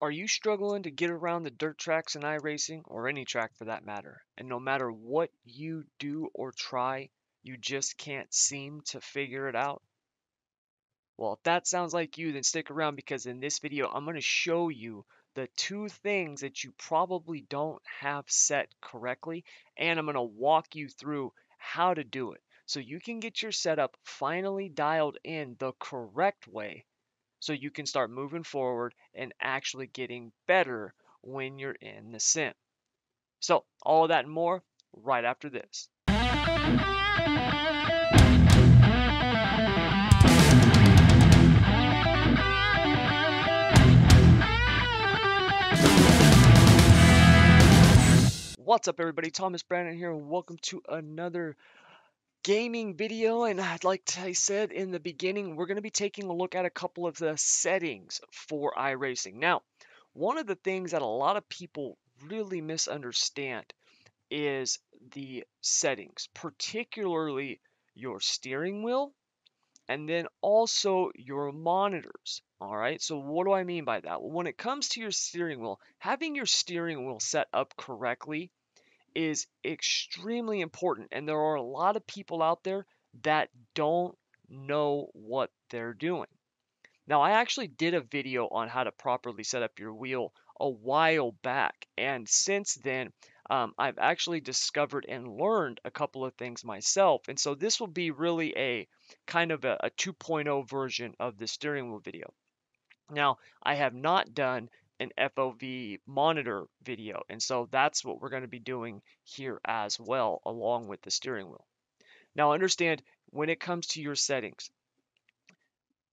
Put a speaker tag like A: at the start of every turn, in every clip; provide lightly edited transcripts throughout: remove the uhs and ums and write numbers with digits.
A: Are you struggling to get around the dirt tracks in iRacing or any track for that matter? And no matter what you do or try, you just can't seem to figure it out? Well, if that sounds like you, then stick around because in this video, I'm going to show you the two things that you probably don't have set correctly, and I'm going to walk you through how to do it so you can get your setup finally dialed in the correct way so you can start moving forward and actually getting better when you're in the sim. So, all of that and more right after this. What's up, everybody? Thomas Brandon here, and welcome to another gaming video. And I said in the beginning, we're going to be taking a look at a couple of the settings for iRacing. Now, one of the things that a lot of people really misunderstand is the settings, particularly your steering wheel and then also your monitors. All right, so what do I mean by that? Well, when it comes to your steering wheel, having your steering wheel set up correctly is extremely important. And there are a lot of people out there that don't know what they're doing. Now, I actually did a video on how to properly set up your wheel a while back. And since then, I've actually discovered and learned a couple of things myself. And so this will be really a kind of a 2.0 version of the steering wheel video. Now, I have not done an FOV monitor video, and so that's what we're going to be doing here as well, along with the steering wheel. Now, understand when it comes to your settings,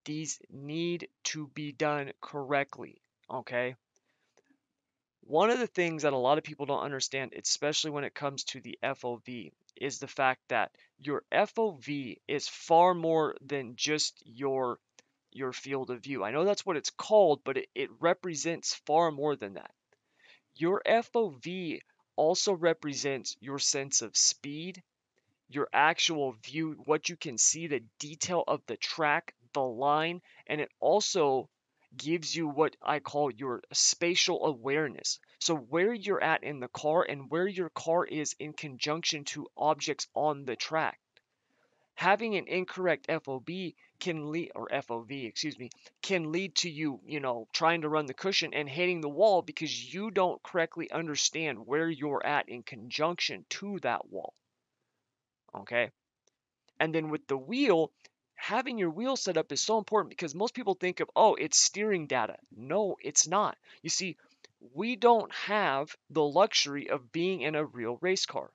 A: these need to be done correctly, okay? One of the things that a lot of people don't understand, especially when it comes to the FOV, is the fact that your FOV is far more than just your field of view. I know that's what it's called, but it represents far more than that. Your FOV also represents your sense of speed, your actual view, what you can see, the detail of the track, the line, and it also gives you what I call your spatial awareness. So where you're at in the car and where your car is in conjunction to objects on the track. Having an incorrect FOB can lead, or FOV, excuse me, can lead to you, trying to run the cushion and hitting the wall because you don't correctly understand where you're at in conjunction to that wall. Okay. And then with the wheel, having your wheel set up is so important because most people think of, oh, it's steering data. No, it's not. You see, we don't have the luxury of being in a real race car.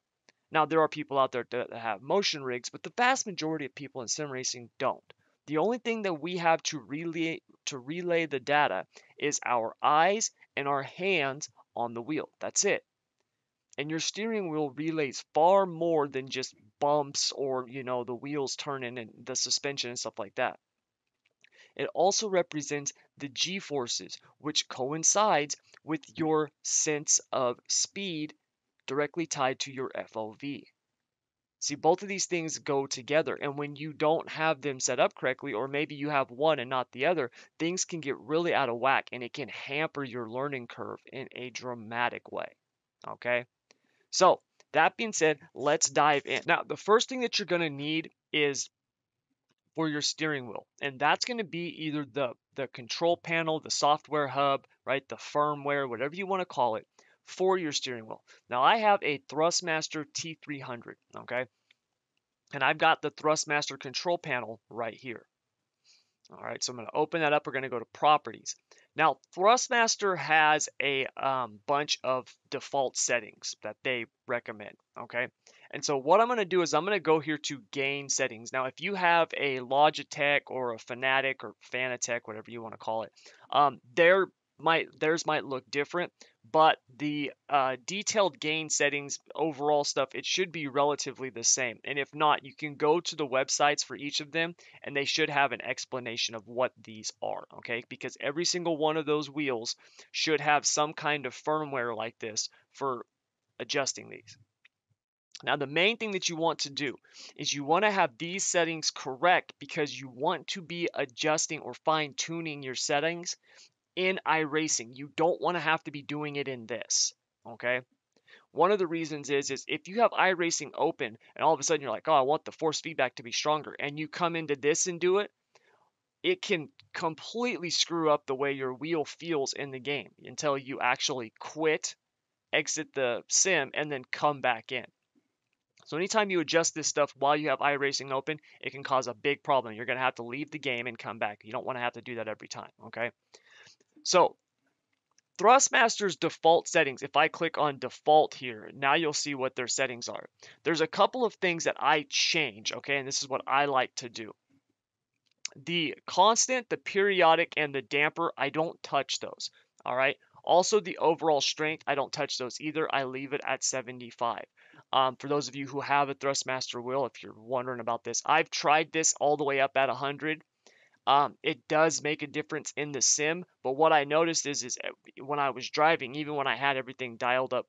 A: Now, there are people out there that have motion rigs, but the vast majority of people in sim racing don't. The only thing that we have to relay the data is our eyes and our hands on the wheel. That's it. And your steering wheel relays far more than just bumps or, the wheels turning and the suspension and stuff like that. It also represents the G-forces, which coincides with your sense of speed directly tied to your FOV. See, both of these things go together, and when you don't have them set up correctly, or maybe you have one and not the other, things can get really out of whack and it can hamper your learning curve in a dramatic way. Okay? So, that being said, let's dive in. Now, the first thing that you're going to need is for your steering wheel, and that's going to be either the control panel, the software hub, right, the firmware, whatever you want to call it, for your steering wheel. Now, I have a Thrustmaster T300, okay, and I've got the Thrustmaster control panel right here. All right, so I'm going to open that up. We're going to go to properties. Now, Thrustmaster has a bunch of default settings that they recommend, okay? And so what I'm going to do is I'm going to go here to gain settings. Now, if you have a Logitech or a Fanatic or Fanatec, whatever you want to call it, theirs might look different, but the detailed gain settings, overall stuff, it should be relatively the same. And if not, you can go to the websites for each of them, and they should have an explanation of what these are, okay? Because every single one of those wheels should have some kind of firmware like this for adjusting these. Now, the main thing that you want to do is you want to have these settings correct because you want to be adjusting or fine-tuning your settings in iRacing. You don't want to have to be doing it in this, okay? One of the reasons is if you have iRacing open and all of a sudden you're like, oh, I want the force feedback to be stronger, and you come into this and do it, it can completely screw up the way your wheel feels in the game until you actually quit, exit the sim, and then come back in. So anytime you adjust this stuff while you have iRacing open, it can cause a big problem. You're going to have to leave the game and come back. You don't want to have to do that every time, okay? So Thrustmaster's default settings, if I click on default here, now you'll see what their settings are. There's a couple of things that I change, okay, and this is what I like to do. The constant, the periodic, and the damper, I don't touch those, all right? Also, the overall strength, I don't touch those either. I leave it at 75. For those of you who have a Thrustmaster wheel, if you're wondering about this, I've tried this all the way up at 100. It does make a difference in the sim, but what I noticed is when I was driving, even when I had everything dialed up,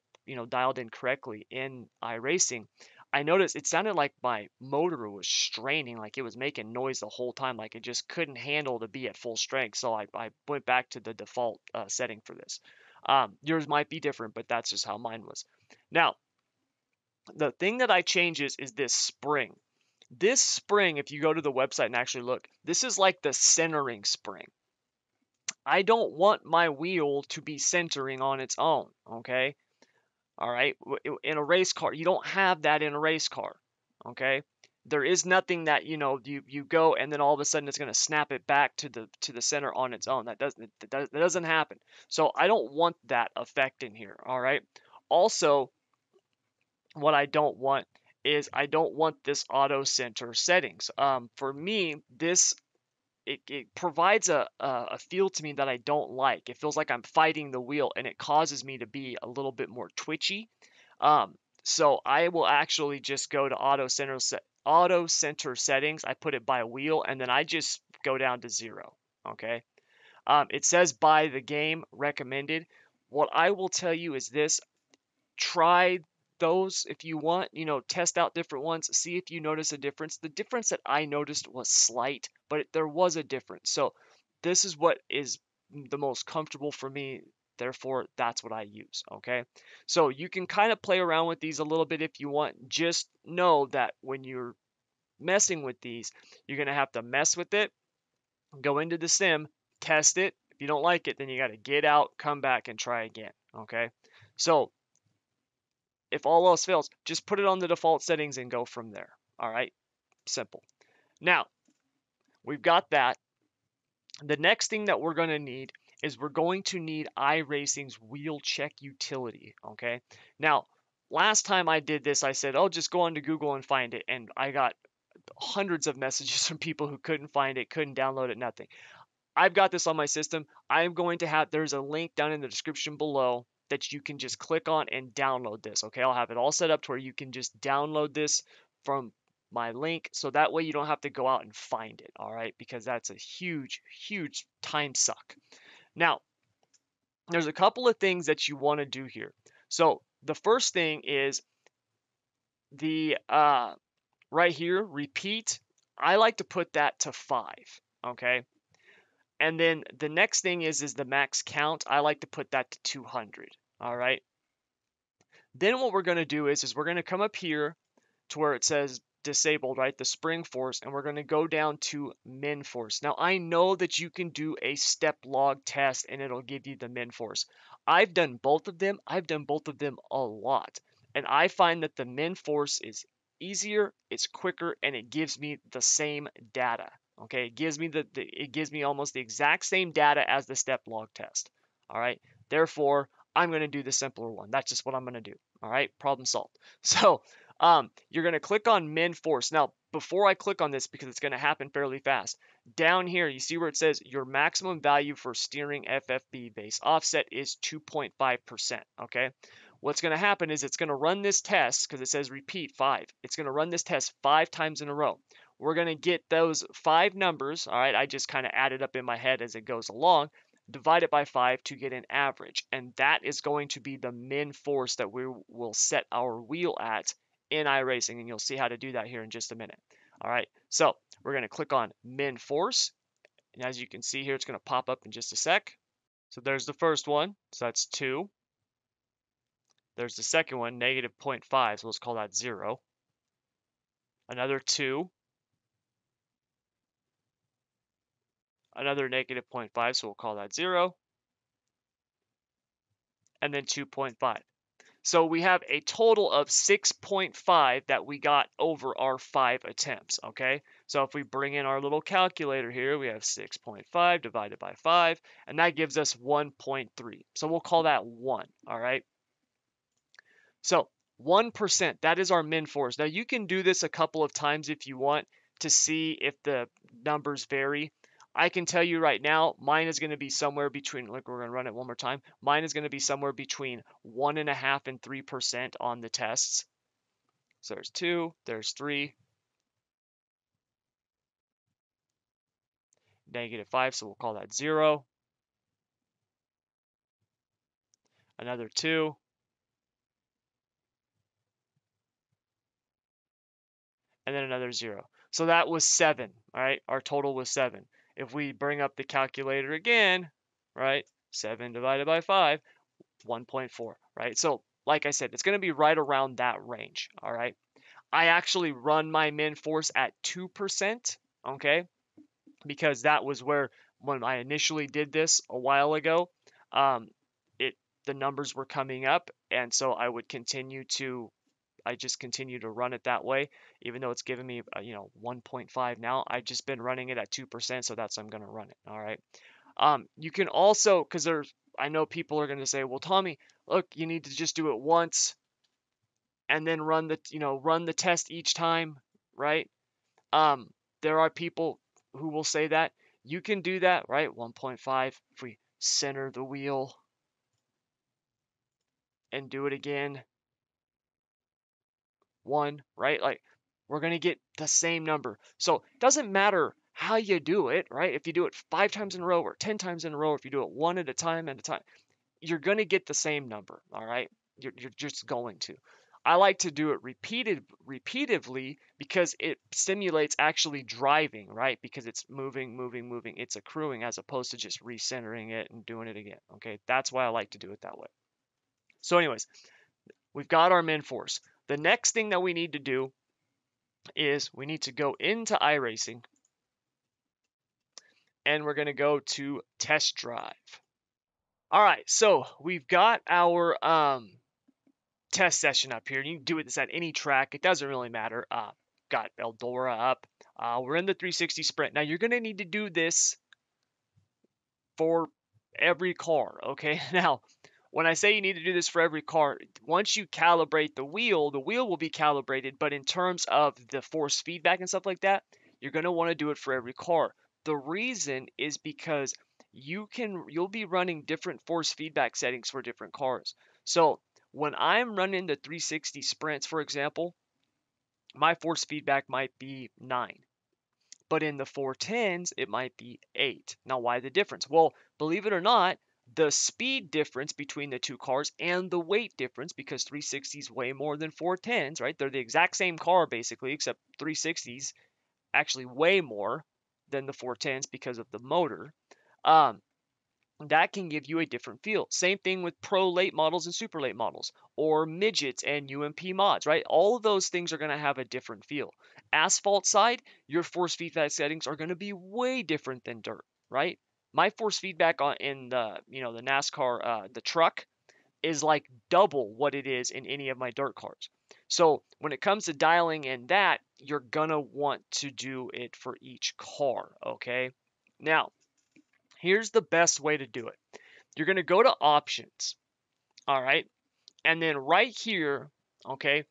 A: dialed in correctly in iRacing, I noticed it sounded like my motor was straining, like it was making noise the whole time, like it just couldn't handle to be at full strength. So I went back to the default setting for this. Yours might be different, but that's just how mine was. Now, the thing that I change is this spring. This spring, if you go to the website and actually look, this is like the centering spring. I don't want my wheel to be centering on its own, okay? All right, in a race car, you don't have that in a race car, okay? There is nothing that, you go and then all of a sudden it's going to snap it back to the center on its own. That doesn't happen. So I don't want that effect in here, all right? Also, what I don't want is I don't want this auto center settings. For me, this it provides a feel to me that I don't like. It feels like I'm fighting the wheel, and it causes me to be a little bit more twitchy. Um, so I will actually just go to auto center settings. I put it by wheel, and then I just go down to 0. Okay. It says by the game recommended. What I will tell you is this: try those if you want, test out different ones, see if you notice a difference. The difference that I noticed was slight, but there was a difference. So this is what is the most comfortable for me. Therefore, that's what I use. Okay. So you can kind of play around with these a little bit if you want. Just know that when you're messing with these, you're going to have to mess with it, go into the sim, test it. If you don't like it, then you got to get out, come back, and try again. Okay. So if all else fails, just put it on the default settings and go from there. All right, simple. Now, we've got that. The next thing that we're going to need is we're going to need iRacing's wheel check utility, okay? Now, last time I did this, I said, oh, just go onto Google and find it, and I got hundreds of messages from people who couldn't find it, couldn't download it, nothing. I've got this on my system. I'm going to have, there's a link down in the description below that you can just click on and download this. Okay, I'll have it all set up to where you can just download this from my link. So that way you don't have to go out and find it. All right, because that's a huge, huge time suck. Now, there's a couple of things that you want to do here. So the first thing is the right here, repeat. I like to put that to 5. Okay. And then the next thing is the max count. I like to put that to 200. All right. Then what we're going to do is we're going to come up here to where it says disabled, right? The spring force, and we're going to go down to min force. Now I know that you can do a step log test and it'll give you the min force. I've done both of them. I've done both of them a lot. And I find that the min force is easier, it's quicker, and it gives me the same data. Okay, it gives me it gives me almost the exact same data as the step log test. All right, therefore I'm going to do the simpler one. That's just what I'm going to do. All right, problem solved. So you're going to click on min force. Now, before I click on this, because it's going to happen fairly fast, down here you see where it says your maximum value for steering FFB base offset is 2.5%. Okay, what's going to happen is it's going to run this test because it says repeat 5. It's going to run this test 5 times in a row. We're going to get those 5 numbers. All right, I just kind of added up in my head as it goes along. Divide it by 5 to get an average, and that is going to be the min force that we will set our wheel at in iRacing, and you'll see how to do that here in just a minute. All right, so we're going to click on min force, and as you can see here, it's going to pop up in just a sec. So there's the first one, so that's 2. There's the second one, negative 0.5, so let's call that 0. Another 2. Another negative 0.5, so we'll call that 0. And then 2.5. So we have a total of 6.5 that we got over our 5 attempts, okay? So if we bring in our little calculator here, we have 6.5 divided by 5, and that gives us 1.3. So we'll call that 1, all right? So 1%, that is our min force. Now you can do this a couple of times if you want to see if the numbers vary. I can tell you right now, mine is going to be somewhere between, look, we're going to run it one more time. Mine is going to be somewhere between 1.5% and 3% on the tests. So there's 2, there's 3, negative 5, so we'll call that 0. Another 2, and then another 0. So that was 7, all right? Our total was 7. If we bring up the calculator again, right, 7 divided by 5, 1.4, right? So like I said, it's going to be right around that range, all right? I actually run my min force at 2%, okay? Because that was where, when I initially did this a while ago, um, the numbers were coming up, and so I just continue to run it that way, even though it's giving me, 1.5 now. I've just been running it at 2%, so that's how I'm going to run it. All right. You can also, because I know people are going to say, well, Tommy, look, you need to just do it once and then run the test each time, right? Um, there are people who will say that. You can do that, right? 1.5, if we center the wheel and do it again, 1, right? Like, we're going to get the same number. So it doesn't matter how you do it, right? If you do it 5 times in a row or 10 times in a row, if you do it one at a time, you're going to get the same number, all right? You're just going to. I like to do it repeatedly because it stimulates actually driving, right? Because it's moving, moving, moving. It's accruing as opposed to just recentering it and doing it again, okay? That's why I like to do it that way. So anyways, we've got our min force. The next thing that we need to do is we need to go into iRacing and we're going to go to test drive. All right, so we've got our test session up here. You can do this at any track. It doesn't really matter. Got Eldora up. We're in the 360 sprint. Now you're going to need to do this for every car, okay? Now, when I say you need to do this for every car, once you calibrate the wheel will be calibrated, but in terms of the force feedback and stuff like that, you're going to want to do it for every car. The reason is because you'll be running different force feedback settings for different cars. So when I'm running the 360 sprints, for example, my force feedback might be 9. But in the 410s, it might be 8. Now, why the difference? Well, believe it or not, the speed difference between the two cars and the weight difference, because 360s weigh more than 410s, right? They're the exact same car, basically, except 360s actually weigh more than the 410s because of the motor. That can give you a different feel. Same thing with pro late models and super late models, or midgets and UMP mods, right? All of those things are going to have a different feel. Asphalt side, your force feedback settings are going to be way different than dirt, right? My force feedback in the the NASCAR the truck is like double what it is in any of my dirt cars. So when it comes to dialing in that, you're gonna want to do it for each car, okay? Now, here's the best way to do it. You're going to go to options, all right? And then right here, okay,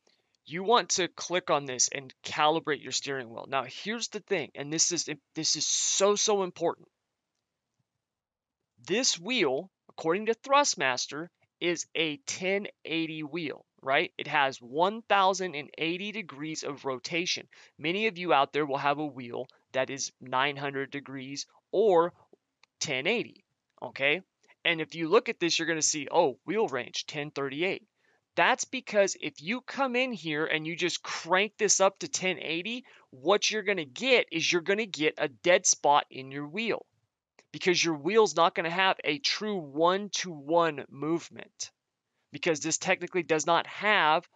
A: you want to click on this and calibrate your steering wheel. Now, here's the thing, and this is so important. This wheel, according to Thrustmaster, is a 1080 wheel, right? It has 1080 degrees of rotation. Many of you out there will have a wheel that is 900 degrees or 1080, okay? And if you look at this, you're going to see, oh, wheel range 1038. That's because if you come in here and you just crank this up to 1080, what you're going to get is you're going to get a dead spot in your wheel. because your wheel's not going to have a true one-to-one movement, because this technically does not have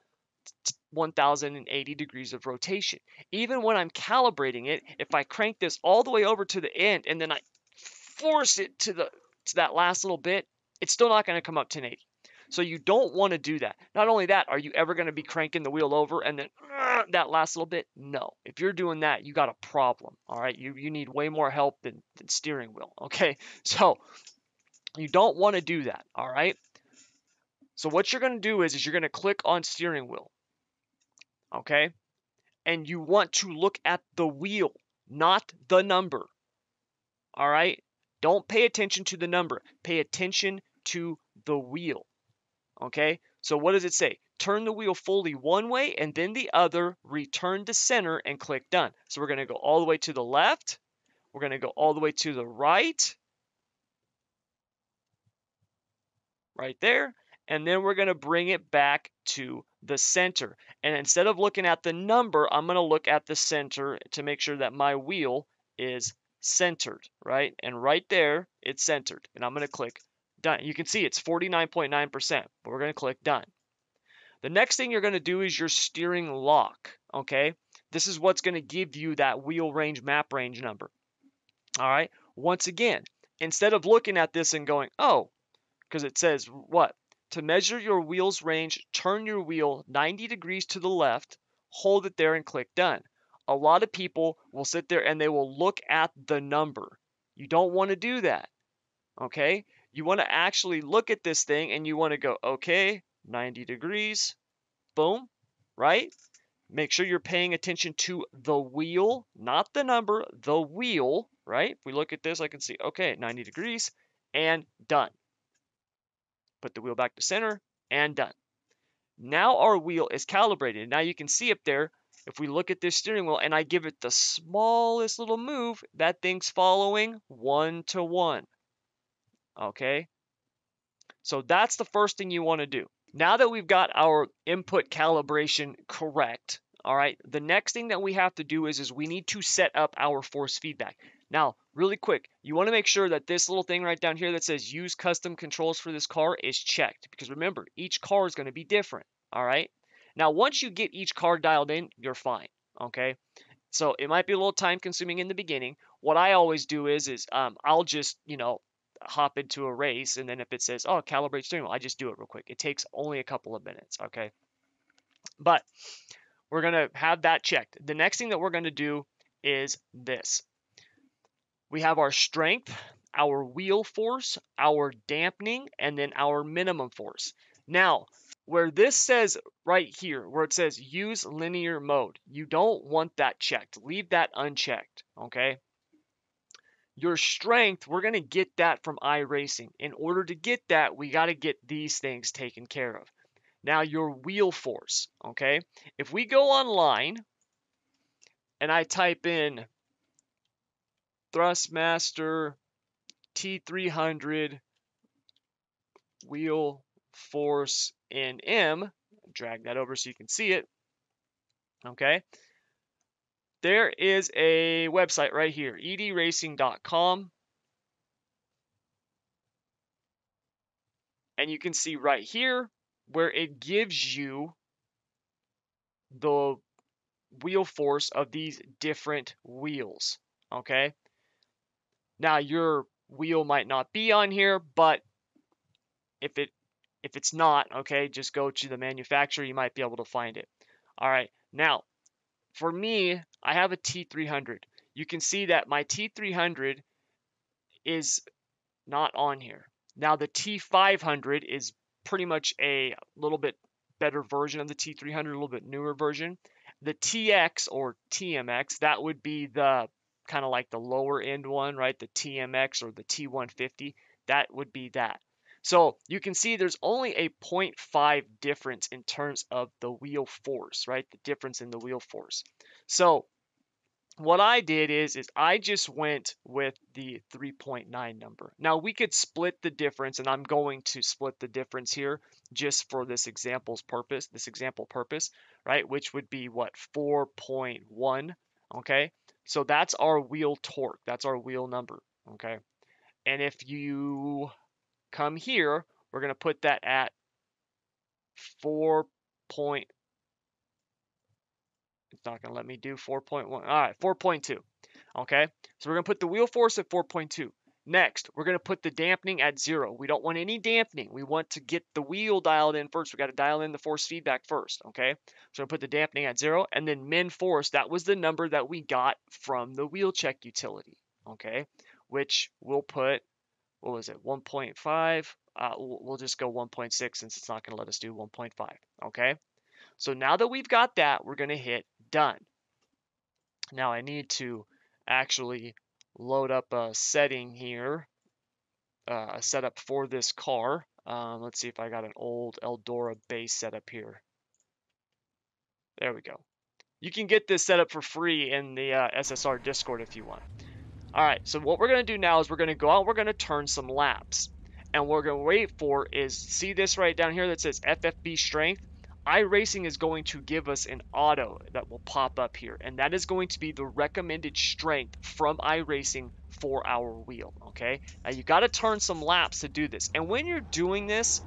A: 1080 degrees of rotation. Even when I'm calibrating it, if I crank this all the way over to the end and then I force it to that last little bit, it's still not going to come up 1080. So you don't want to do that. Not only that, are you ever going to be cranking the wheel over and then that last little bit? No. If you're doing that, you got a problem. All right. You need way more help than steering wheel. Okay. So you don't want to do that. All right. So what you're going to do is you're going to click on steering wheel. Okay. And you want to look at the wheel, not the number. All right. Don't pay attention to the number. Pay attention to the wheel. Okay, so what does it say? Turn the wheel fully one way and then the other, return to center and click done. So we're going to go all the way to the left. We're going to go all the way to the right. Right there. And then we're going to bring it back to the center. And instead of looking at the number, I'm going to look at the center to make sure that my wheel is centered, right? And right there, it's centered. And I'm going to click done. You can see it's 49.9%, but we're going to click done. The next thing you're going to do is your steering lock, okay? This is what's going to give you that wheel range, map range number. All right? Once again, instead of looking at this and going, oh, because it says what? To measure your wheel's range, turn your wheel 90 degrees to the left, hold it there and click done. A lot of people will sit there and they will look at the number. You don't want to do that, okay? You want to actually look at this thing and you want to go, okay, 90 degrees, boom, right? Make sure you're paying attention to the wheel, not the number, the wheel, right? If we look at this, I can see, okay, 90 degrees, and done. Put the wheel back to center, and done. Now our wheel is calibrated. Now you can see up there, if we look at this steering wheel and I give it the smallest little move, that thing's following 1-to-1. Okay? So that's the first thing you want to do. Now that we've got our input calibration correct, all right, the next thing that we have to do is we need to set up our force feedback. Now, really quick, you want to make sure that this little thing right down here that says use custom controls for this car is checked, because remember, each car is going to be different, all right? Now, once you get each car dialed in, you're fine, okay? So it might be a little time consuming in the beginning. What I always do is I'll just, hop into a race, and then if it says, oh, calibrate steering wheel, I just do it real quick. It takes only a couple of minutes, okay? But we're going to have that checked. The next thing that we're going to do is this. We have our strength, our wheel force, our dampening, and then our minimum force. Now, where this says right here, where it says use linear mode, you don't want that checked. Leave that unchecked, okay? Your strength, we're going to get that from iRacing. In order to get that, we got to get these things taken care of. Now, your wheel force, okay? If we go online and I type in Thrustmaster T300 wheel force in M, drag that over so you can see it, okay? There is a website right here, edracing.com. And you can see right here where it gives you the wheel force of these different wheels, okay? Now your wheel might not be on here, but if it's not, okay, just go to the manufacturer, you might be able to find it. All right, now for me, I have a T300. You can see that my T300 is not on here. Now the T500 is pretty much a little bit better version of the T300, a little bit newer version. The TX or TMX, that would be the kind of like the lower end one, right? The TMX or the T150, that would be that. So you can see there's only a 0.5 difference in terms of the wheel force, right? The difference in the wheel force. So what I did is I just went with the 3.9 number. Now we could split the difference, and I'm going to split the difference here just for this example purpose, right? Which would be what, 4.1, okay? So that's our wheel torque. That's our wheel number, okay? And if you come here, we're going to put that at 4 point. It's not going to let me do 4.1. All right, 4.2. Okay, so we're going to put the wheel force at 4.2. Next, we're going to put the dampening at 0. We don't want any dampening. We want to get the wheel dialed in first. We got to dial in the force feedback first, okay? So we'll put the dampening at 0, and then min force, that was the number that we got from the wheel check utility, okay? Which we'll put, what was it, 1.5? We'll just go 1.6 since it's not going to let us do 1.5, okay? So now that we've got that, we're going to hit done. Now I need to actually load up a setting here, a setup for this car. Let's see if I got an old Eldora base setup here. There we go. You can get this setup for free in the SSR Discord if you want. All right, so what we're going to do now is we're going to go out, we're going to turn some laps. And what we're going to wait for is, see this right down here that says FFB strength? iRacing is going to give us an auto that will pop up here, and that is going to be the recommended strength from iRacing for our wheel, okay? Now you got to turn some laps to do this, and when you're doing this,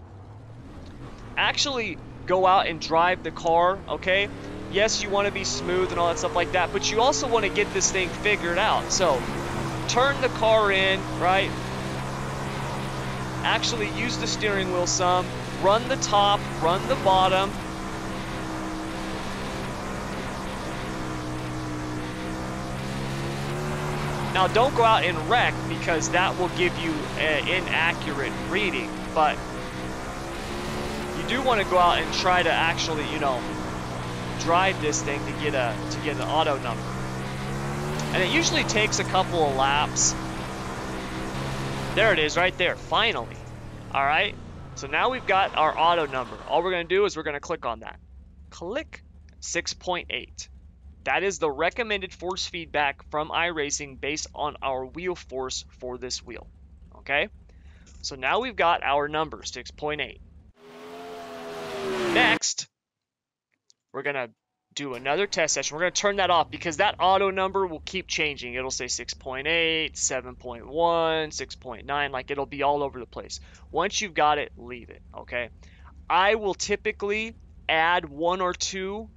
A: actually go out and drive the car, okay? Yes, you want to be smooth and all that stuff like that, but you also want to get this thing figured out. So turn the car in, right? Actually use the steering wheel some, run the top, run the bottom. Now don't go out and wreck because that will give you an inaccurate reading, but you do want to go out and try to actually, you know, drive this thing to get an auto number. And it usually takes a couple of laps. There it is right there, finally. All right, so now we've got our auto number. All we're going to do is we're going to click on that. Click 6.8. That is the recommended force feedback from iRacing based on our wheel force for this wheel. Okay, so now we've got our number, 6.8. Next, we're going to do another test session. We're going to turn that off because that auto number will keep changing. It'll say 6.8, 7.1, 6.9, like it'll be all over the place. Once you've got it, leave it, okay? I will typically add 1 or 2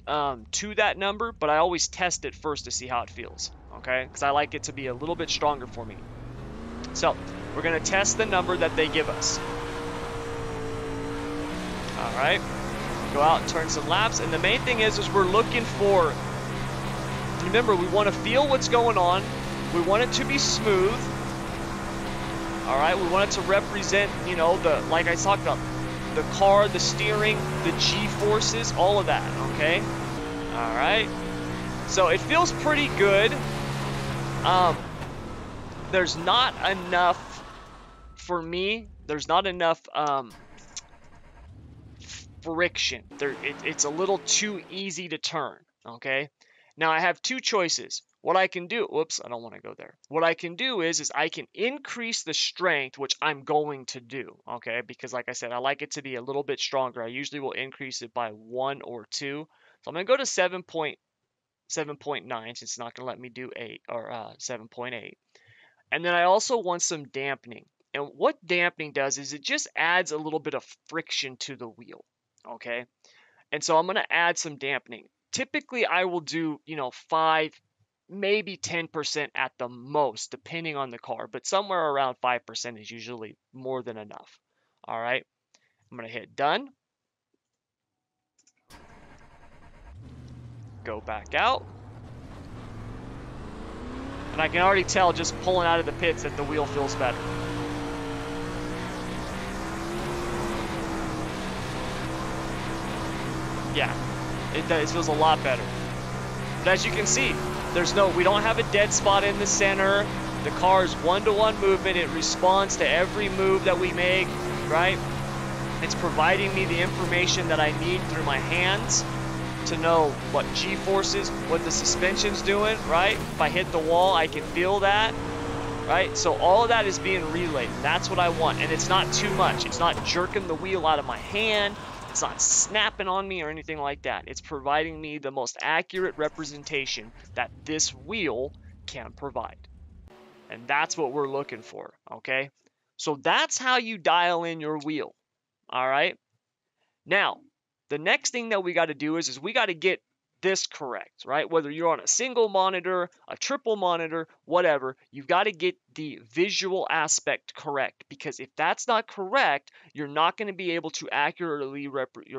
A: to that number, but I always test it first to see how it feels, okay? Because I like it to be a little bit stronger for me. So we're going to test the number that they give us. All right. Go out and turn some laps, and the main thing is we're looking for, remember, we want to feel what's going on. We want it to be smooth. All right, we want it to represent, you know, the, like I talked about, the car, the steering, the G-forces, all of that, okay? All right, so it feels pretty good. There's not enough, for me, there's not enough friction. It's a little too easy to turn, okay? Now I have 2 choices. What I can do, whoops, I don't want to go there. What I can do is I can increase the strength, which I'm going to do, okay? Because like I said, I like it to be a little bit stronger. I usually will increase it by 1 or 2. So I'm going to go to 7.9 since it's not going to let me do 8 or 7.8. And then I also want some dampening. And what dampening does is it just adds a little bit of friction to the wheel, okay? And so I'm going to add some dampening. Typically, I will do, you know, 5, maybe 10% at the most, depending on the car, but somewhere around 5% is usually more than enough. All right, I'm going to hit done. Go back out. And I can already tell just pulling out of the pits that the wheel feels better. Yeah, it feels a lot better. But as you can see, we don't have a dead spot in the center. The car is one-to-one movement. It responds to every move that we make, right? It's providing me the information that I need through my hands to know what G-forces, what the suspension's doing, right? If I hit the wall, I can feel that, right? So all of that is being relayed. That's what I want, and it's not too much. It's not jerking the wheel out of my hand. It's not snapping on me or anything like that. It's providing me the most accurate representation that this wheel can provide. And that's what we're looking for, okay? So that's how you dial in your wheel, all right? Now, the next thing that we got to do is we got to get this correct, right? Whether you're on a single monitor, a triple monitor, whatever, you've got to get the visual aspect correct, because if that's not correct, you're not going to be able to accurately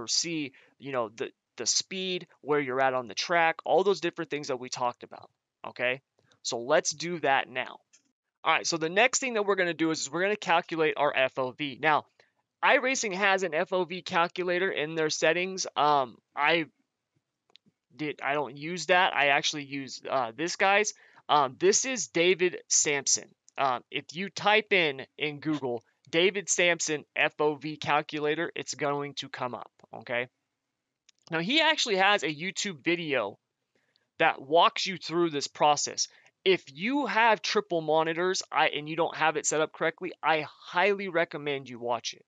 A: see, the speed, where you're at on the track, all those different things that we talked about, okay? So let's do that now. All right, so the next thing that we're going to do is we're going to calculate our FOV. Now, iRacing has an FOV calculator in their settings. I don't use that. I actually use this guy's. This is David Sampson. If you type in Google David Sampson FOV calculator, it's going to come up. Okay. Now he actually has a YouTube video that walks you through this process. If you have triple monitors and you don't have it set up correctly, I highly recommend you watch it.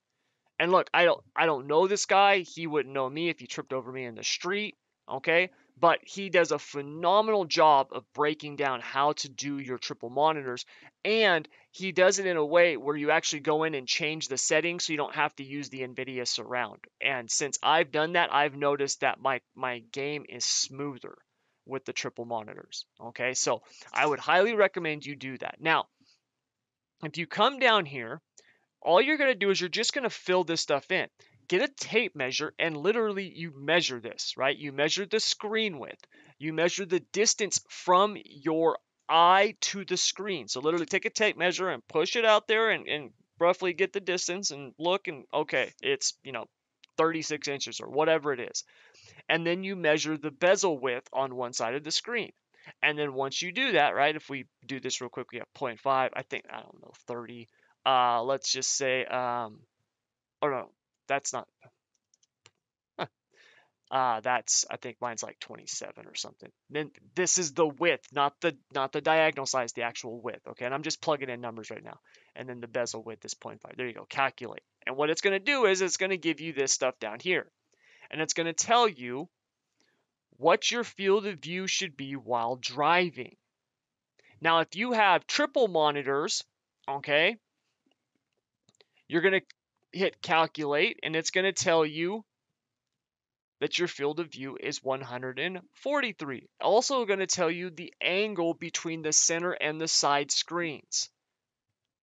A: And look, I don't know this guy. He wouldn't know me if he tripped over me in the street, okay? But he does a phenomenal job of breaking down how to do your triple monitors, and he does it in a way where you actually go in and change the settings so you don't have to use the NVIDIA surround. And since I've done that, I've noticed that my game is smoother with the triple monitors, okay? So I would highly recommend you do that. Now, if you come down here, all you're going to do is you're just going to fill this stuff in. Get a tape measure and literally you measure this, right? You measure the screen width. You measure the distance from your eye to the screen. So literally take a tape measure and push it out there and roughly get the distance and look, and okay, it's 36 inches or whatever it is. And then you measure the bezel width on one side of the screen. And then once you do that, right, if we do this real quickly at 0.5, I think, I don't know, 30, let's just say, oh no, that's not, that's, I think mine's like 27 or something. Then this is the width, not the diagonal size, the actual width, okay? And I'm just plugging in numbers right now. And then the bezel width is 0.5. There you go, calculate. And what it's going to do is it's going to give you this stuff down here. And it's going to tell you what your field of view should be while driving. Now, if you have triple monitors, okay, you're going to hit calculate, and it's going to tell you that your field of view is 143. Also going to tell you the angle between the center and the side screens.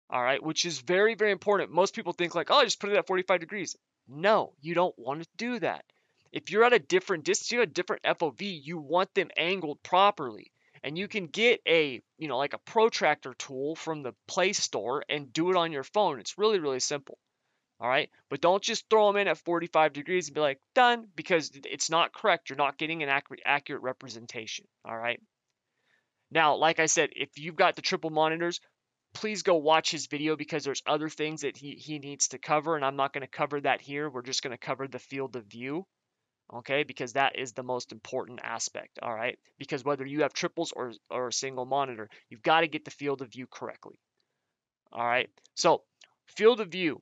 A: All right, which is very, very important. Most people think like, oh, just put it at 45 degrees. No, you don't want to do that. If you're at a different distance, you have a different FOV, you want them angled properly. And you can get a, like a protractor tool from the Play Store and do it on your phone. It's really, really simple. All right. But don't just throw them in at 45 degrees and be like, done, because it's not correct. You're not getting an accurate representation. All right. Now, like I said, if you've got the triple monitors, please go watch his video, because there's other things that he needs to cover. And I'm not going to cover that here. We're just going to cover the field of view. Okay, because that is the most important aspect, all right? Because whether you have triples or a single monitor, you've got to get the field of view correctly, all right? So field of view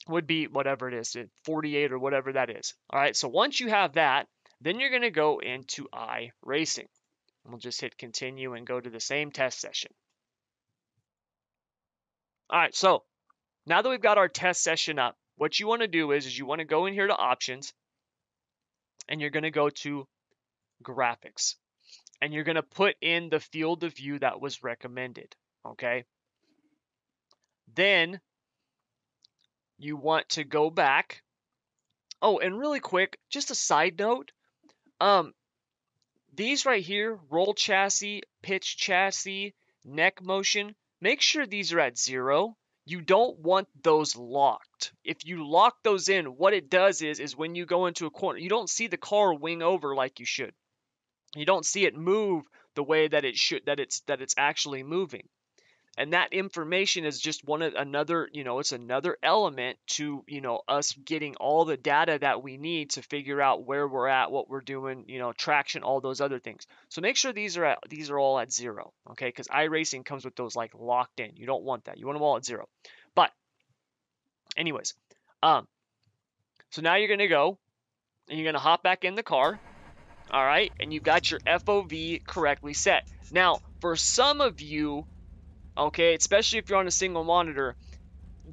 A: would be whatever it is, 48 or whatever that is, all right? So once you have that, then you're going to go into iRacing. We'll just hit continue and go to the same test session. All right, so now that we've got our test session up, what you want to do is you want to go in here to options, and you're going to go to graphics, and you're going to put in the field of view that was recommended, okay? Then you want to go back. Oh, and really quick, just a side note, these right here, roll chassis, pitch chassis, neck motion, make sure these are at 0. You don't want those locked. If you lock those in, what it does is when you go into a corner, you don't see the car wing over like you should. You don't see it move the way that it should, that it's actually moving. And that information is just another, it's another element to, us getting all the data that we need to figure out where we're at, what we're doing, traction, all those other things. So make sure these are all at 0, okay? Because iRacing comes with those like locked in. You don't want that. You want them all at 0. But anyways, so now you're gonna go and you're gonna hop back in the car. All right, and you've got your FOV correctly set. Now, for some of you, okay? Especially if you're on a single monitor,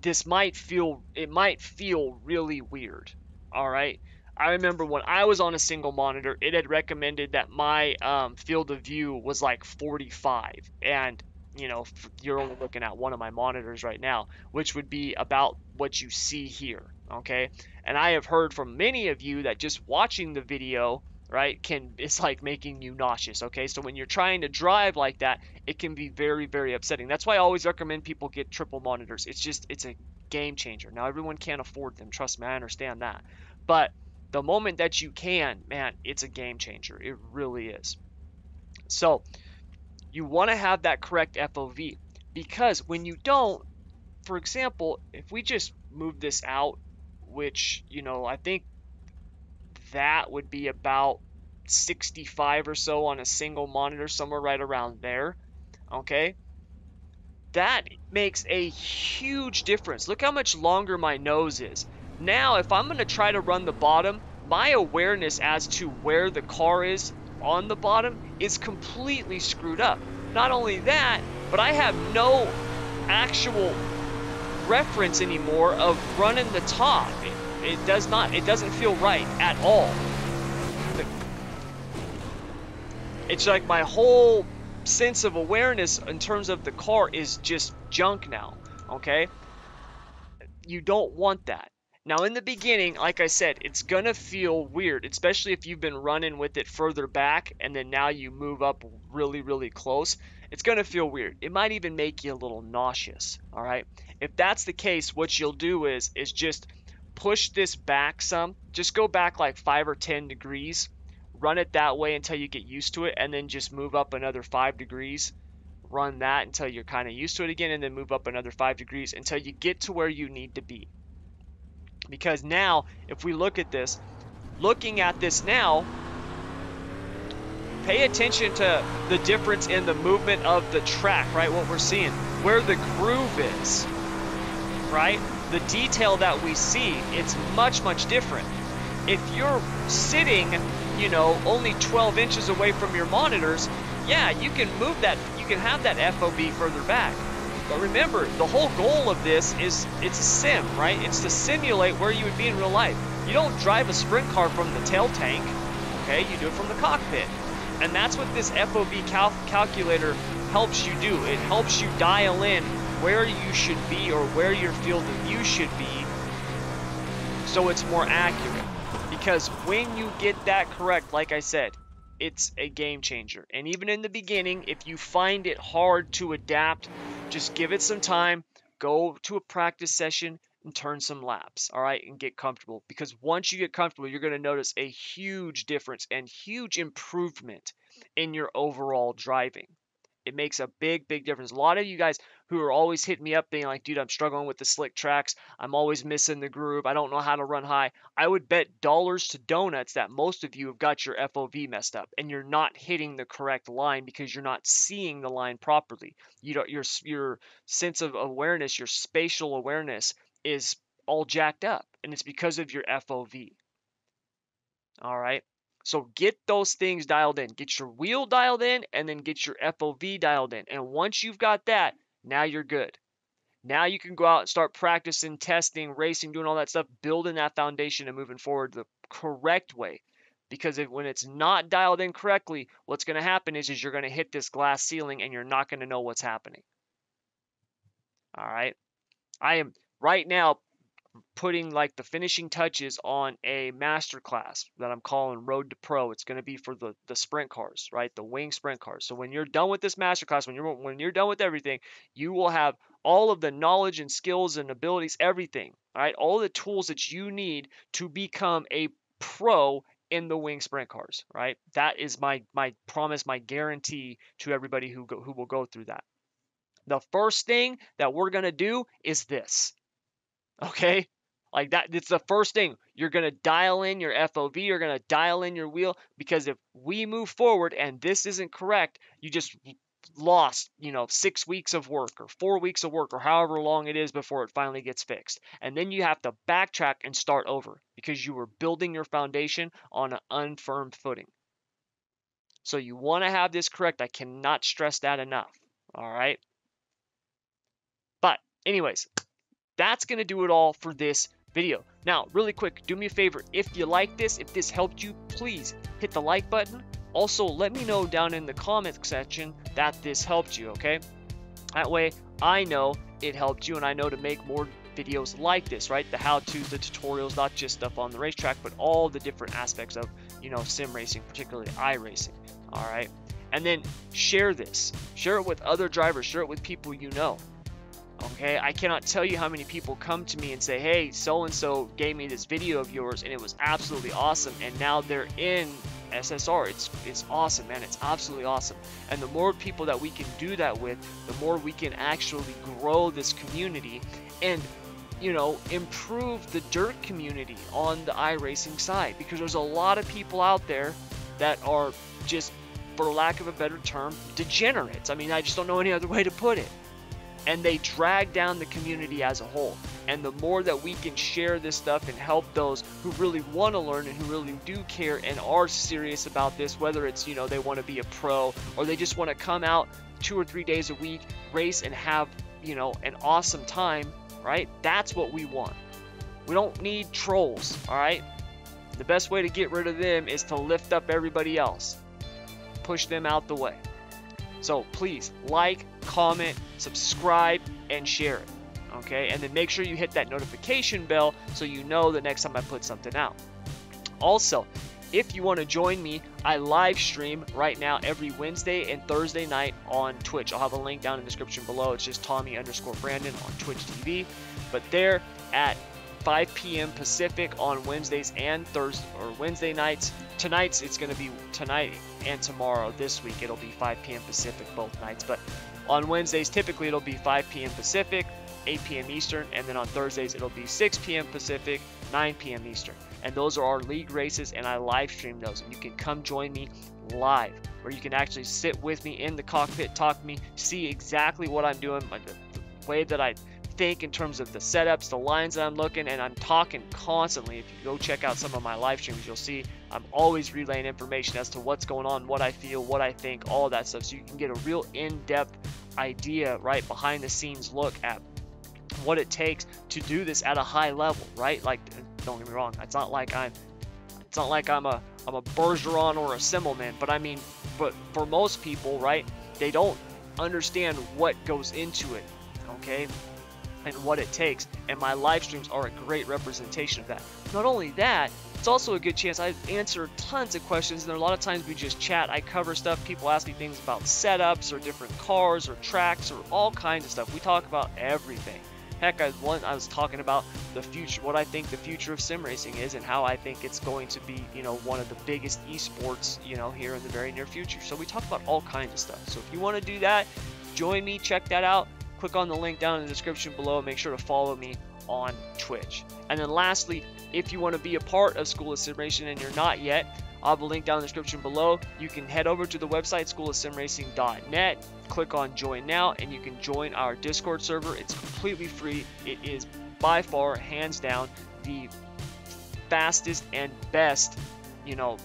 A: it might feel really weird. All right. I remember when I was on a single monitor, it had recommended that my field of view was like 45, and you're only looking at one of my monitors right now, which would be about what you see here. Okay. And I have heard from many of you that just watching the video, right, it's like making you nauseous. Okay. So when you're trying to drive like that, it can be very, very upsetting. That's why I always recommend people get triple monitors. It's a game changer. Now everyone can't afford them. Trust me, I understand that. But the moment that you can, man, it's a game changer. It really is. So you want to have that correct FOV, because when you don't, for example, if we just move this out, which, I think that would be about 65 or so on a single monitor, somewhere right around there. Okay. That makes a huge difference. Look how much longer my nose is. Now, if I'm going to try to run the bottom, my awareness as to where the car is on the bottom is completely screwed up. Not only that, but I have no actual reference anymore of running the top. It doesn't feel right at all. It's like my whole sense of awareness in terms of the car is just junk now. Okay. You don't want that. Now, in the beginning, like I said, it's going to feel weird, especially if you've been running with it further back and then now you move up really, really close. It's going to feel weird. It might even make you a little nauseous. All right. If that's the case, what you'll do is just push this back some. Just go back like 5 or 10 degrees. Run it that way until you get used to it, and then just move up another 5 degrees. Run that until you're kind of used to it again, and then move up another 5 degrees until you get to where you need to be. Because now, if we looking at this now, pay attention to the difference in the movement of the track, right? What we're seeing, where the groove is, right? The detail that we see, it's much, much different. If you're sitting, only 12 inches away from your monitors, yeah, you can move that, you can have that FOV further back. But remember, the whole goal of this is it's a sim, right? It's to simulate where you would be in real life. You don't drive a sprint car from the tail tank, okay? You do it from the cockpit. And that's what this FOV calculator helps you do. It helps you dial in where you should be or where your field of view should be, so it's more accurate. Because when you get that correct, like I said, it's a game changer. And even in the beginning, if you find it hard to adapt, just give it some time, go to a practice session and turn some laps, all right, and get comfortable. Because once you get comfortable, you're going to notice a huge difference and huge improvement in your overall driving. It makes a big, big difference. A lot of you guys who are always hitting me up being like, dude, I'm struggling with the slick tracks. I'm always missing the groove. I don't know how to run high. I would bet dollars to donuts that most of you have got your FOV messed up and you're not hitting the correct line because you're not seeing the line properly. Your sense of awareness, your spatial awareness is all jacked up, and it's because of your FOV. All right. So get those things dialed in. Get your wheel dialed in and then get your FOV dialed in. And once you've got that, now you're good. Now you can go out and start practicing, testing, racing, doing all that stuff, building that foundation and moving forward the correct way. Because when it's not dialed in correctly, what's going to happen is you're going to hit this glass ceiling and you're not going to know what's happening. All right. I am right now putting like the finishing touches on a master class that I'm calling Road to Pro. It's going to be for the sprint cars, right? The wing sprint cars. So when you're done with this master class, when you're done with everything, you will have all of the knowledge and skills and abilities, everything, all right? All the tools that you need to become a pro in the wing sprint cars, right? That is my promise, my guarantee to everybody who will go through that. The first thing that we're going to do is this. Okay? Like that, it's the first thing. You're going to dial in your FOV, you're going to dial in your wheel, because if we move forward and this isn't correct, you just lost, 6 weeks of work or 4 weeks of work or however long it is before it finally gets fixed. And then you have to backtrack and start over because you were building your foundation on an unfirm footing. So you want to have this correct. I cannot stress that enough. All right? anyways, that's going to do it all for this video. Now, really quick, do me a favor. If you like this, if this helped you, please hit the like button. Also, let me know down in the comment section that this helped you, okay? That way, I know it helped you, and I know to make more videos like this, right? The how-tos, the tutorials, not just stuff on the racetrack, but all the different aspects of, you know, sim racing, particularly iRacing, all right? And then share this. Share it with other drivers. Share it with people you know. Okay, I cannot tell you how many people come to me and say, hey, so-and-so gave me this video of yours and it was absolutely awesome, and now they're in SSR. It's awesome, man. It's absolutely awesome. And the more people that we can do that with, the more we can actually grow this community and, you know, improve the dirt community on the iRacing side, because there's a lot of people out there that are just, for lack of a better term, degenerates. I mean, I just don't know any other way to put it. And they drag down the community as a whole. And the more that we can share this stuff and help those who really want to learn and who really do care and are serious about this, whether it's, you know, they want to be a pro or they just want to come out 2 or 3 days a week, race and have, you know, an awesome time, right? That's what we want. We don't need trolls, all right? The best way to get rid of them is to lift up everybody else. Push them out the way. So please like, comment, subscribe, and share it, okay? And then make sure you hit that notification bell so you know the next time I put something out. Also, if you want to join me, I live stream right now every Wednesday and Thursday night on Twitch. I'll have a link down in the description below. It's just Tommy_Brandon on Twitch TV. But there at 5 p.m. Pacific on Wednesdays and Thursday, or Wednesday nights. Tonight's, it's going to be tonight and tomorrow. This week it'll be 5 p.m. Pacific both nights. But on Wednesdays, typically it'll be 5 p.m. Pacific, 8 p.m. Eastern. And then on Thursdays, it'll be 6 p.m. Pacific, 9 p.m. Eastern. And those are our league races, and I live stream those. And you can come join me live, where you can actually sit with me in the cockpit, talk to me, see exactly what I'm doing, the way that I think in terms of the setups, the lines that I'm looking, and I'm talking constantly. If you go check out some of my live streams, you'll see I'm always relaying information as to what's going on, what I feel, what I think, all of that stuff, so you can get a real in-depth idea, right, behind the scenes look at what it takes to do this at a high level, right? Like, don't get me wrong, it's not like I'm a Bergeron or a Simmelman, but I mean, but for most people, right, they don't understand what goes into it, okay, and what it takes, and my live streams are a great representation of that. Not only that, it's also a good chance I answer tons of questions, and a lot of times we just chat. I cover stuff, people ask me things about setups or different cars or tracks or all kinds of stuff. We talk about everything. Heck, I was talking about the future, what I think the future of sim racing is, and how I think it's going to be, you know, one of the biggest esports, you know, here in the very near future. So we talk about all kinds of stuff. So if you want to do that, join me, check that out. Click on the link down in the description below. Make sure to follow me on Twitch. And then lastly, if you want to be a part of School of Sim Racing and you're not yet, I'll have a link down in the description below. You can head over to the website schoolofsimracing.net, click on join now, and you can join our Discord server. It's completely free. It is by far, hands down, the fastest and best, you know,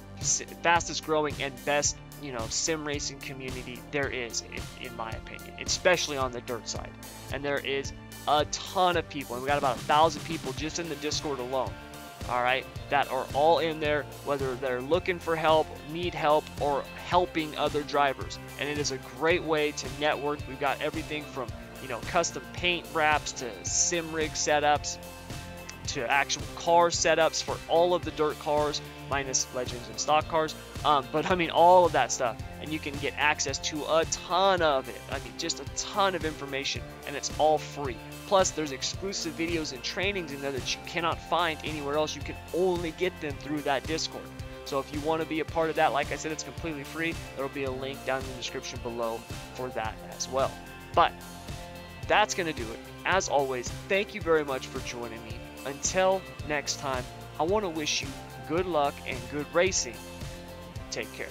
A: fastest growing and best, you know, sim racing community there is, in my opinion, especially on the dirt side. And there is a ton of people, and we got about 1,000 people just in the Discord alone, all right, that are all in there, whether they're looking for help, need help, or helping other drivers. And it is a great way to network. We've got everything from, you know, custom paint wraps to sim rig setups to actual car setups for all of the dirt cars, minus legends and stock cars, but I mean all of that stuff, and you can get access to a ton of it. I mean, just a ton of information, and it's all free. Plus there's exclusive videos and trainings in there that you cannot find anywhere else. You can only get them through that Discord. So if you want to be a part of that, like I said, it's completely free. There'll be a link down in the description below for that as well. But that's going to do it. As always, thank you very much for joining me. Until next time, I want to wish you good luck and good racing. Take care.